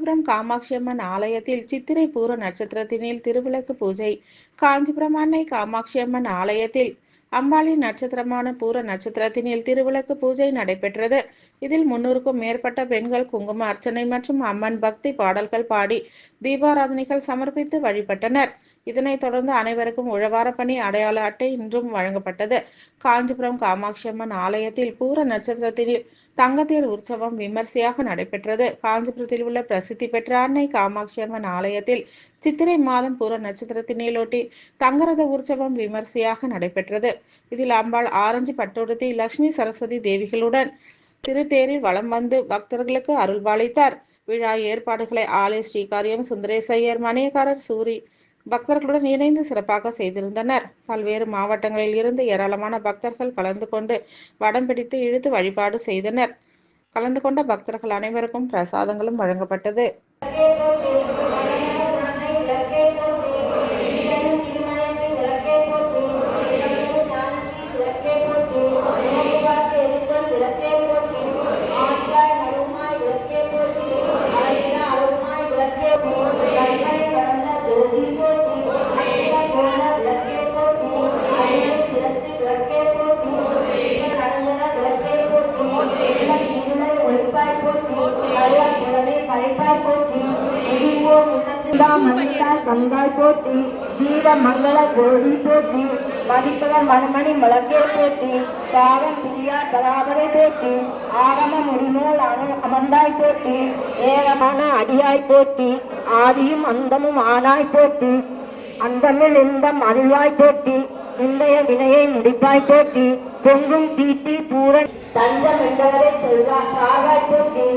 காஞ்சிபுரம் காமாட்சியம்மன் ஆலயத்தில் சித்திரை பூர நட்சத்திரத்தினில் திருவிளக்கு பூஜை. காஞ்சிபுரம் அன்னை காமாட்சியம்மன் ஆலயத்தில் அம்பாளின் நட்சத்திரமான பூர நட்சத்திரத்தினில் திருவிளக்கு பூஜை நடைபெற்றது. இதில் 300க்கும் மேற்பட்ட பெண்கள் குங்கும அர்ச்சனை மற்றும் அம்மன் பக்தி பாடல்கள் பாடி தீபாராதனைகள் சமர்ப்பித்து வழிபட்டனர். இதனைத் தொடர்ந்து அனைவருக்கும் உழவார பணி அடையாள அட்டை இன்றும் வழங்கப்பட்டது. காஞ்சிபுரம் காமாட்சியம்மன் ஆலயத்தில் பூர நட்சத்திரத்தில் தங்கத்தேர் உற்சவம் விமர்சையாக நடைபெற்றது. காஞ்சிபுரத்தில் உள்ள பிரசித்தி பெற்ற அன்னை காமாட்சியம்மன் ஆலயத்தில் சித்திரை மாதம் பூர நட்சத்திரத்தினையொட்டி தங்கரத உற்சவம் விமர்சையாக நடைபெற்றது. இதில் அம்பாள் ஆரஞ்சு பட்டுடுத்தி லட்சுமி சரஸ்வதி தேவிகளுடன் திருத்தேரில் வலம் வந்து பக்தர்களுக்கு அருள்பாலித்தார். விழா ஏற்பாடுகளை ஆலய ஸ்ரீகாரியம் சுந்தரேசையர், மணியக்காரர் சூரி பக்தர்களுடன் இணைந்து சிறப்பாக செய்திருந்தனர். பல்வேறு மாவட்டங்களில் இருந்து ஏராளமான பக்தர்கள் கலந்து கொண்டு வடம் பிடித்து இழுத்து வழிபாடு செய்தனர். கலந்து கொண்ட பக்தர்கள் அனைவருக்கும் பிரசாதங்களும் வழங்கப்பட்டது. கங்காய் போட்டி ஜீவ மங்கள கோடி போட்டி மதிப்பவர் மணிமணி முழக்கே போட்டி பாவம் பிரியா பராபரை போட்டி ஆகம முடிநூல் அமர்ந்தாய் போட்டி ஏகமான அடியாய் போட்டி ஆதியும் அந்தமும் ஆனாய் போட்டி அந்தமில் இன்பம் அருள்வாய் போட்டி முந்தைய வினையை முடிப்பாய் போட்டி பொங்கும் தீட்டி பூரன் தஞ்சம் என்றவரை செல்வா சாகாய் போட்டி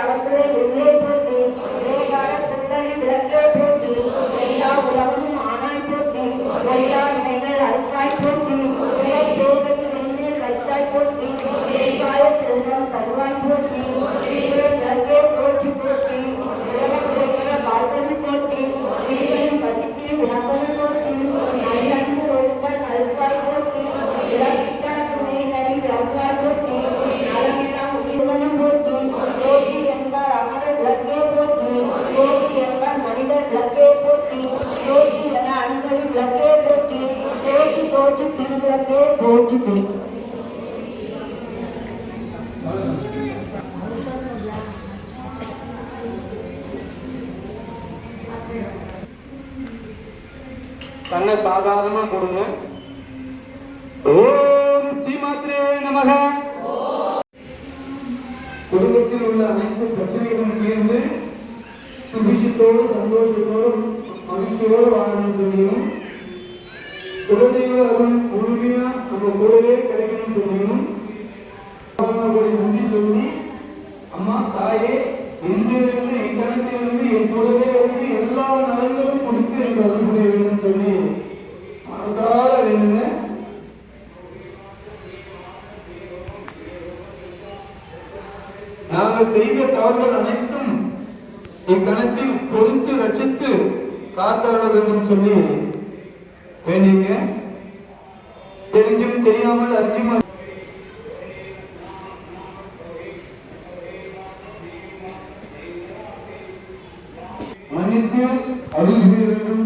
அவர்களை உள்ளே போட்டி விளக்கே போட்டி எல்லா உலகமும் ஆனாய் போட்டி எல்லா வினைகள் அறுத்தாய் போட்டி வினை சேகத்தில் எண்ணில் வைத்தாய் போட்டி தேவாய செல்வம் தருவாய் போட்டி விளக்கே போட்டி போட்டி வாழ்வது போட்டி வீரன் பசிக்கு உணவது போட்டி நல்லன்பு ஒழுங்கல் அழுத்தாய் போட்டி விளக்கிட்டாய் துணை நரி விளக்காய் போட்டி நலமெல்லாம் உயிர்தனம் போட்டி போட்டி என்பார் அமரர் விளக்கே போட்டி போட்டி என்பார் மனிதர் விளக்கே போட்டி போட்டி என அன்பளின் விளக்கே போட்டி போட்டி போட்டி திருவிளக்கே போட்டி போட்டி கண்ணை சாதாரணமா கொடுங்க. ஓம் ஸ்ரீமாத்ரே நமக. குடும்பத்தில் உள்ள அனைத்து பிரச்சனைகளும் தீர்ந்து சுபிஷத்தோடு சந்தோஷத்தோடு மகிழ்ச்சியோடு வாழணும் சொல்லியும் குலதெய்வ அருள் முழுமையா நம்ம கூடவே கிடைக்கணும் சொல்லியும் நன்றி சொல்லி அம்மா தாயே இன்றிலிருந்து இக்கணத்திலிருந்து என் கூடவே வந்து எல்லா நலன்களும் கொடுத்து எனக்கு அருள்புரிய வேண்டும் சொல்லி மனசார வேணுங்க. நாங்கள் செய்த தவறுகள் அனைத்தும் இக்கணத்தில் பொறுத்து ரட்சித்து காத்தருள வேண்டும் சொல்லி வேண்டிங்க. தெரிஞ்சும் தெரியாமல் அறிஞ்சும் மன்னித்து அருள் புரிய வேண்டும்.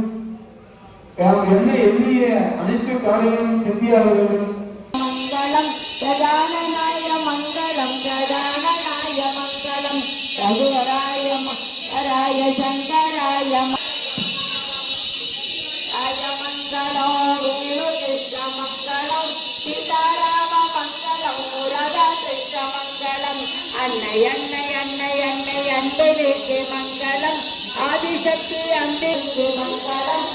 என்ன எண்ணிய அனைத்து காரியங்களும் சித்தியாக வேண்டும். மங்களம் பிரதானநாய மங்களம் பிரதானநாய மங்களம் ரகுவராய மங்கராய சங்கராய மங்களம் வேணு கிருஷ்ண மங்களம் சீதாராம மங்களம் முருகா கிருஷ்ண மங்களம் அன்னை அன்னை அன்னை அன்னை அன்பனுக்கு மங்களம் ஆதிசக்தி அன்பிற்கு மங்களம்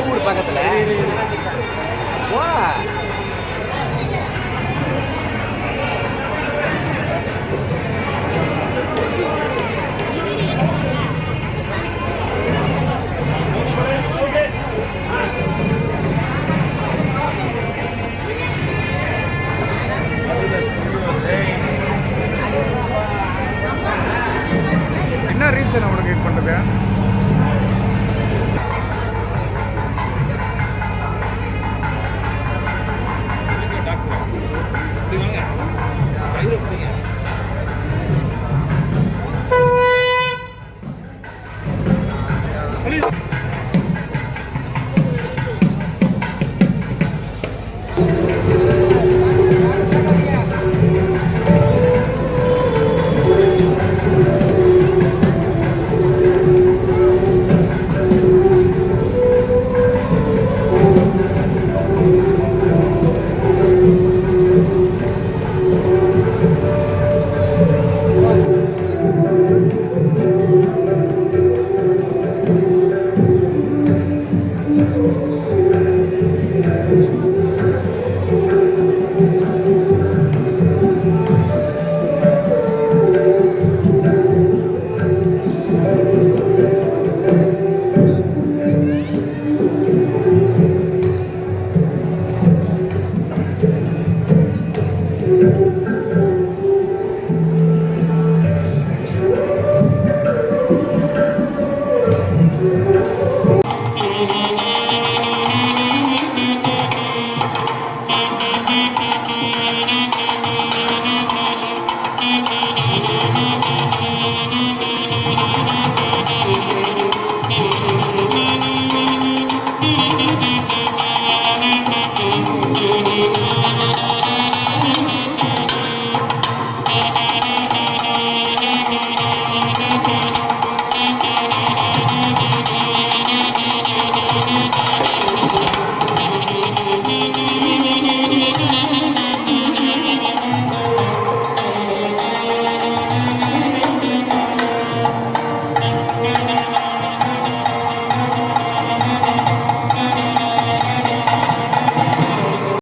ஊர் பக்கத்துல ஓ என்ன ரீசன் அவனுக்கு இது பண்ணுறது?